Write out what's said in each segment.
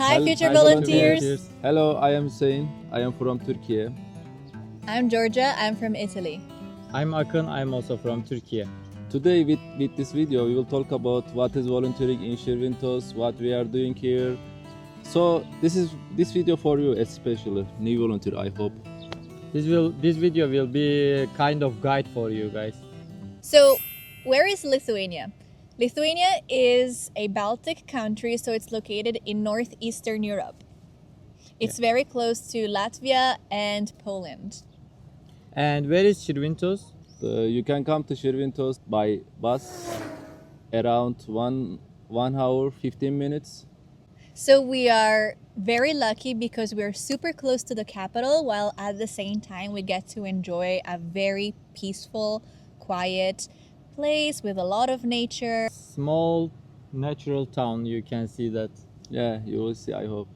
Hi, future Hi, volunteers. Hello, I am Hüseyin. I am from Turkey. I'm Giorgia. I'm from Italy. I'm Akın, I'm also from Turkey. Today with this video we will talk about what is volunteering in Širvintos, what we are doing here. So this video for you, especially new volunteer, I hope. This video will be a kind of guide for you guys. So, where is Lithuania? Lithuania is a Baltic country, so it's located in northeastern Europe. It's very close to Latvia and Poland. And where is Širvintos? You can come to Širvintos by bus around one hour 15 minutes. So we are very lucky because we're super close to the capital, while at the same time we get to enjoy a very peaceful, quiet place with a lot of nature. Small natural town, you can see that. Yeah, you will see, I hope.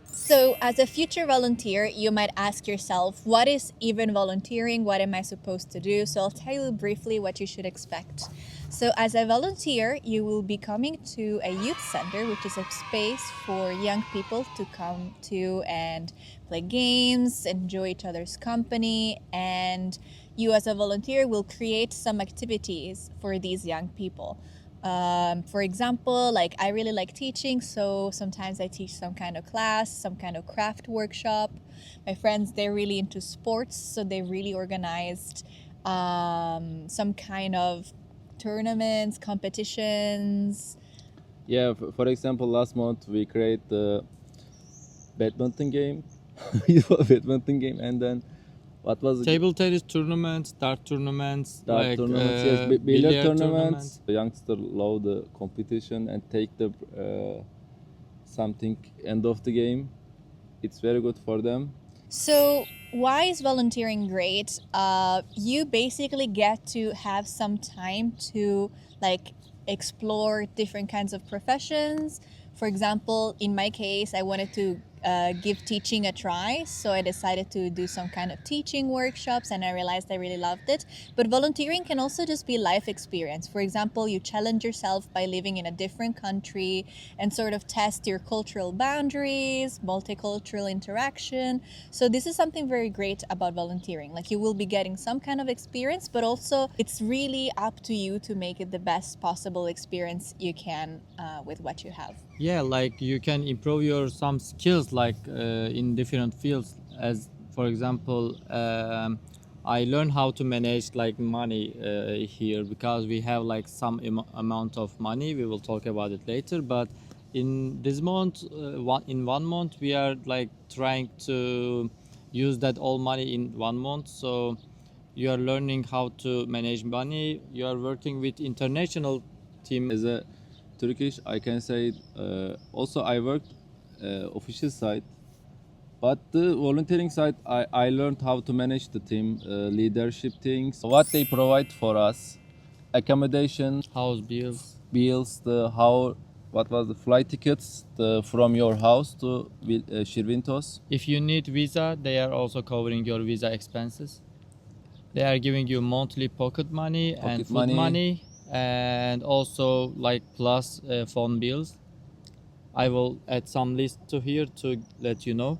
So, as a future volunteer, you might ask yourself, what is even volunteering? What am I supposed to do? So, I'll tell you briefly what you should expect. So, as a volunteer, you will be coming to a youth center, which is a space for young people to come to and play games, enjoy each other's company, and you, as a volunteer, will create some activities for these young people. For example, like I really like teaching, so sometimes I teach some kind of class, some kind of craft workshop. My friends, they're really into sports, so they really organized some kind of tournaments, competitions. Yeah, for example, last month we create the badminton game. Badminton game, and then what was it? Table tennis tournaments, dart tournaments, Dart tournaments, yes, billiard tournaments. The youngsters love the competition and take the something end of the game. It's very good for them. So, why is volunteering great? You basically get to have some time to like explore different kinds of professions. For example, in my case, I wanted to give teaching a try, so I decided to do some kind of teaching workshops, and I realized I really loved it. But volunteering can also just be life experience. For example, you challenge yourself by living in a different country and sort of test your cultural boundaries, multicultural interaction. So this is something very great about volunteering. Like, you will be getting some kind of experience, but also it's really up to you to make it the best possible experience you can with what you have. Yeah, like you can improve your some skills like in different fields. As for example, I learned how to manage like money here because we have like some amount of money. We will talk about it later, but in this month, in 1 month, we are like trying to use that all money in 1 month. So you are learning how to manage money. You are working with international team. As a Turkish, I can say also I worked official side, but the volunteering side, I learned how to manage the team, leadership things, what they provide for us, accommodation, House bills. bills, what was the flight tickets from your house to Širvintos. If you need visa, they are also covering your visa expenses. They are giving you monthly pocket money and food money, and also like plus phone bills. I will add some list to here to let you know.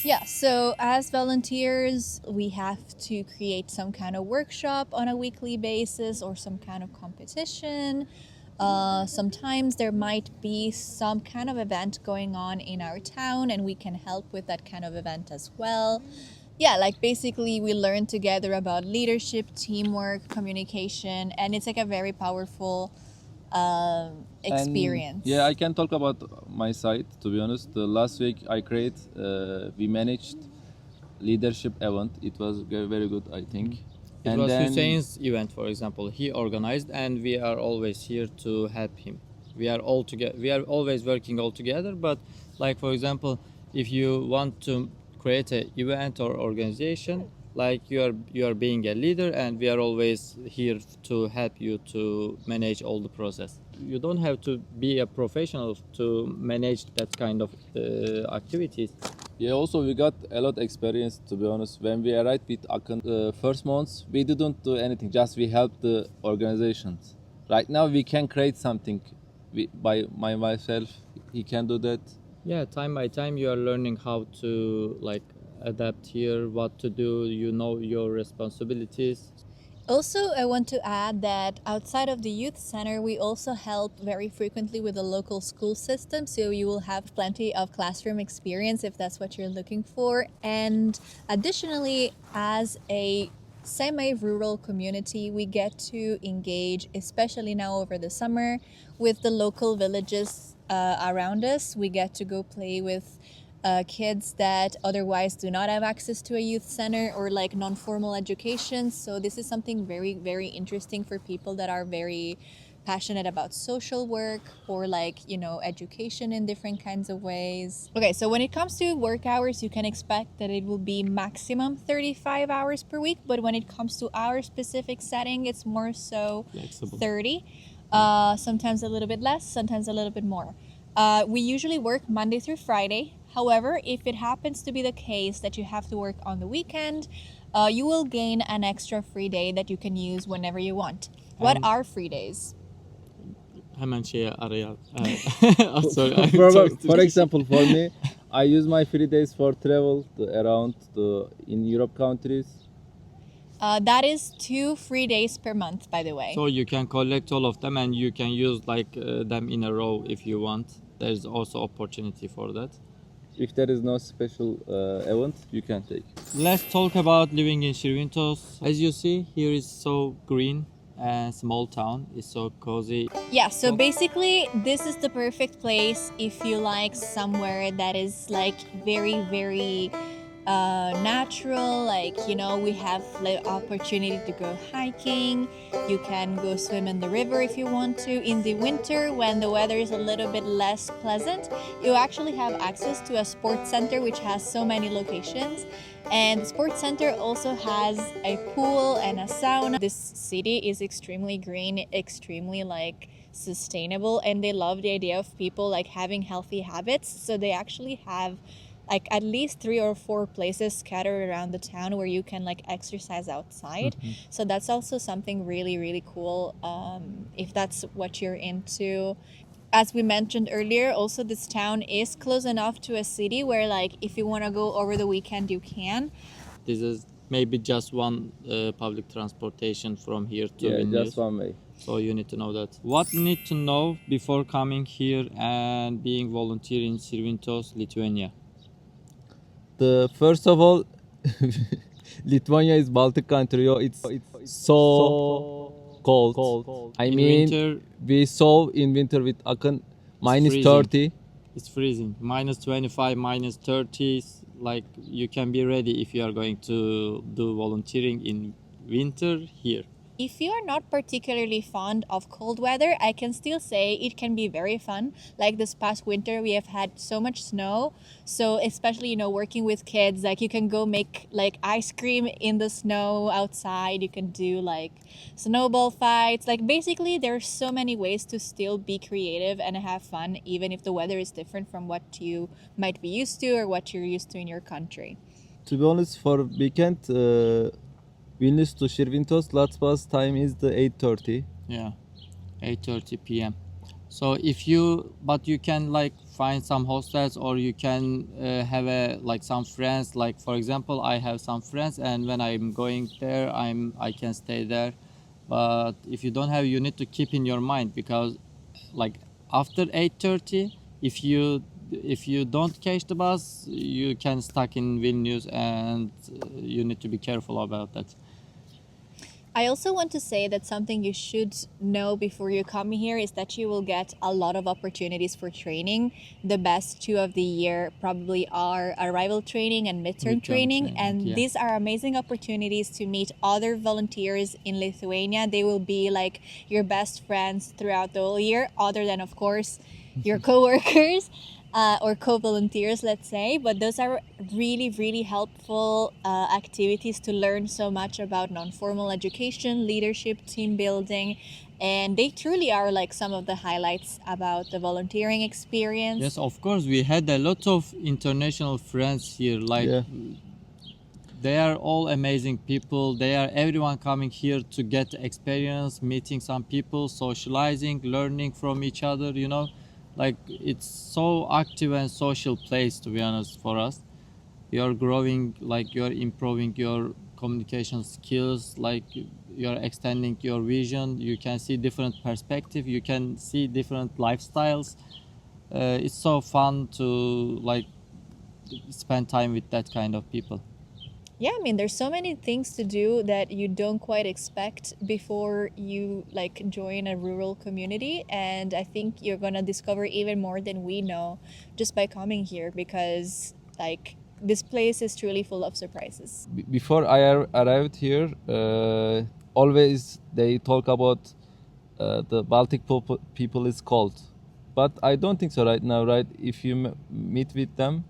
Yeah, so as volunteers, we have to create some kind of workshop on a weekly basis or some kind of competition. Sometimes there might be some kind of event going on in our town, and we can help with that kind of event as well. Yeah, like basically we learn together about leadership, teamwork, communication, and it's like a very powerful experience. And, yeah, I can talk about my side. To be honest, the last week we managed leadership event. It was very good, I think. It was Hüseyin's event, for example. He organized, and we are always here to help him. We are all together. We are always working all together. But like for example, if you want to create an event or organization, like you are being a leader, and we are always here to help you to manage all the process. You don't have to be a professional to manage that kind of activities. Yeah, also we got a lot of experience, to be honest. When we arrived with Akın, first months we didn't do anything, just we helped the organizations. Right now we can create something by myself. He can do that. Yeah, time by time you are learning how to like adapt here, what to do, you know your responsibilities. Also, I want to add that outside of the youth center, we also help very frequently with the local school system. So you will have plenty of classroom experience if that's what you're looking for. And additionally, as a semi-rural community, we get to engage, especially now over the summer, with the local villages around us. We get to go play with kids that otherwise do not have access to a youth center or like non-formal education. So this is something very, very interesting for people that are very passionate about social work or like, you know, education in different kinds of ways. Okay, so when it comes to work hours, you can expect that it will be maximum 35 hours per week, but when it comes to our specific setting, it's more so Flexible. 30. Sometimes a little bit less, sometimes a little bit more. We usually work Monday through Friday. However, if it happens to be the case that you have to work on the weekend, you will gain an extra free day that you can use whenever you want. What And- are free days? Hemen şeye araya. Oh, sorry, I'm For, talking for to- example, for me, I use my free days for travel around in Europe countries. That is 2 free days per month, by the way. So you can collect all of them and you can use like them in a row if you want. There's also opportunity for that. If there is no special event, you can take. Let's talk about living in Širvintos. As you see, here is so green and small town. It's so cozy. Yeah, so basically, this is the perfect place if you like somewhere that is like very, very natural. Like, you know, we have the opportunity to go hiking. You can go swim in the river if you want to. In the winter, when the weather is a little bit less pleasant, you actually have access to a sports center which has so many locations. And the sports center also has a pool and a sauna. This city is extremely green, extremely like sustainable, and they love the idea of people like having healthy habits. So they actually have like at least 3 or 4 places scattered around the town where you can like exercise outside. So that's also something really, really cool if that's what you're into. As we mentioned earlier, also this town is close enough to a city where like if you want to go over the weekend, you can. This is maybe just one public transportation from here to Yeah, Vilnius. just one way. So you need to know that. What you need to know before coming here and being volunteer in Širvintos, Lithuania? First of all, Lithuania is Baltic country. It's so cold. I In mean, winter, we saw in winter with Akın minus freezing. 30. it's freezing. Minus 25, minus 30. Like you can be ready if you are going to do volunteering in winter here. If you are not particularly fond of cold weather, I can still say it can be very fun. Like this past winter, we have had so much snow. So especially, you know, working with kids, like you can go make like ice cream in the snow outside. You can do like snowball fights. Like basically, there are so many ways to still be creative and have fun, even if the weather is different from what you might be used to or what you're used to in your country. To be honest, for weekend, Vilnius to Širvintos, last bus time is the 8:30. Yeah, 8:30 p.m. So if you, but you can like find some hostels or you can have a like some friends. Like for example, I have some friends, and when I'm going there, I can stay there. But if you don't have, you need to keep in your mind because like after 8:30, if you don't catch the bus, you can stuck in Vilnius, and you need to be careful about that. I also want to say that something you should know before you come here is that you will get a lot of opportunities for training. The best 2 of the year probably are arrival training and midterm Midterm training. training, And yeah. these are amazing opportunities to meet other volunteers in Lithuania. They will be like your best friends throughout the whole year, other than, of course, your coworkers. Or co-volunteers, let's say, but those are really, really helpful activities to learn so much about non-formal education, leadership, team building, and they truly are like some of the highlights about the volunteering experience. Yes, of course. We had a lot of international friends here. Like Yeah. they are all amazing people. They are everyone coming here to get experience, meeting some people, socializing, learning from each other. You know, like it's so active and social place, to be honest, for us. You're growing, like you're improving your communication skills, like you're extending your vision. You can see different perspective, you can see different lifestyles. It's so fun to like spend time with that kind of people. Yeah, I mean, there's so many things to do that you don't quite expect before you like join a rural community, and I think you're gonna discover even more than we know just by coming here, because like this place is truly full of surprises. Before I arrived here, always they talk about the Baltic people is cold, but I don't think so right now. Right, if you meet with them,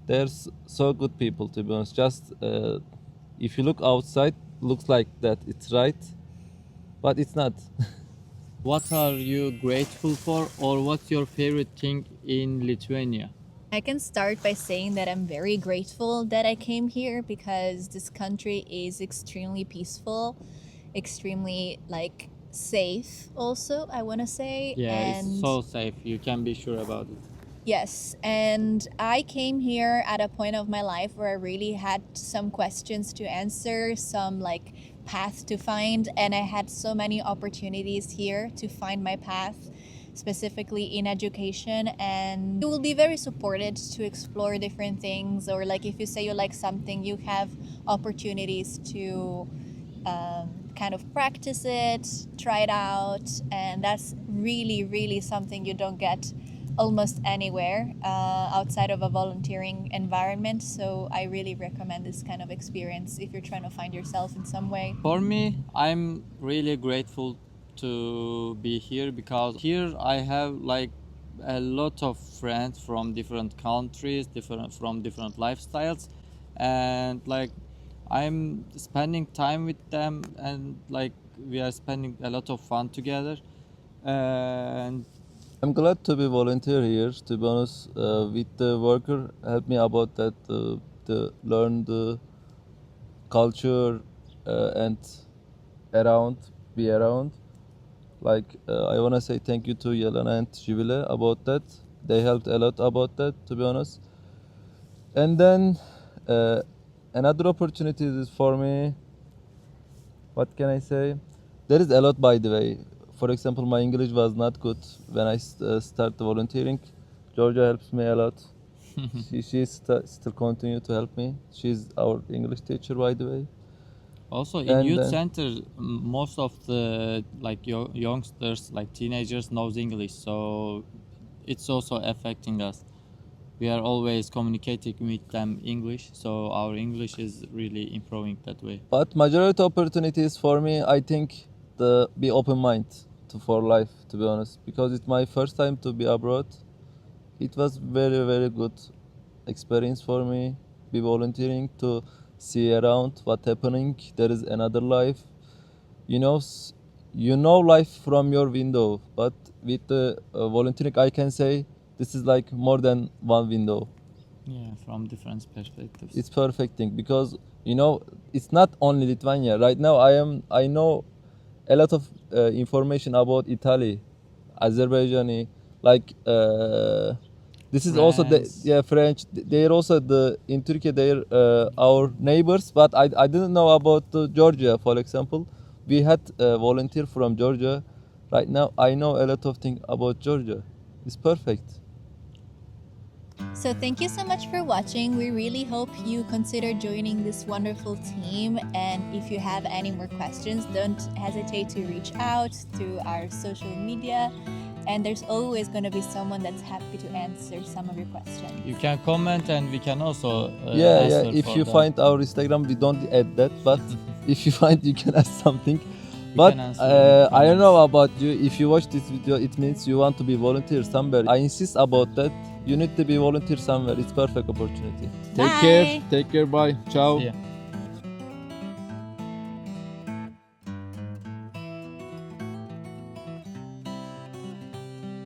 they're so good people, to be honest. Just if you look outside, looks like that it's right, but it's not. What are you grateful for, or what's your favorite thing in Lithuania? I can start by saying that I'm very grateful that I came here, because this country is extremely peaceful, extremely like safe also, I want to say. Yeah, and it's so safe, you can be sure about it. Yes, and I came here at a point of my life where I really had some questions to answer, some like path to find, and I had so many opportunities here to find my path, specifically in education. And you will be very supported to explore different things, or like if you say you like something, you have opportunities to kind of practice it, try it out, and that's really, really something you don't get almost anywhere outside of a volunteering environment. So I really recommend this kind of experience if you're trying to find yourself in some way. For me, I'm really grateful to be here, because here I have like a lot of friends from different countries, from different lifestyles, and like I'm spending time with them, and like we are spending a lot of fun together. And I'm glad to be volunteer here. To be honest, with the worker helped me about that to learn the culture and be around. Like I wanna say thank you to Yelena and Jivile about that. They helped a lot about that, to be honest. And then another opportunity is for me. What can I say? There is a lot, by the way. For example, my English was not good when I started volunteering. Giorgia helps me a lot. she still continue to help me. She's our English teacher, by the way. also in And youth then- center, most of the like youngsters, like teenagers, knows English, so it's also affecting us. We are always communicating with them English, so our English is really improving that way. But majority opportunities for me, I think, the be open mind for life, to be honest, because it's my first time to be abroad. It was very, very good experience for me. Be volunteering to see around what happening. There is another life. You know life from your window, but with the volunteering, I can say this is like more than one window. Yeah, from different perspectives. It's perfect thing, because it's not only Lithuania. Right now I know a lot of information about Italy, Azerbaijani, like this is also France. French. They're also in Turkey. They're our neighbors, but I didn't know about Georgia, for example. We had a volunteer from Georgia. Right now I know a lot of things about Georgia. It's perfect. So thank you so much for watching. We really hope you consider joining this wonderful team, and if you have any more questions, don't hesitate to reach out to our social media, and there's always going to be someone that's happy to answer some of your questions. You can comment, and we can also Yeah. answer If for you them. find our Instagram, we don't add that, but if you find, you can ask something. We But can answer in I don't know comments. about you. If you watch this video, it means you want to be volunteer somewhere. I insist about that. You need to be volunteer somewhere. It's perfect opportunity. Take care. Bye. Take care. Bye. Ciao. See ya.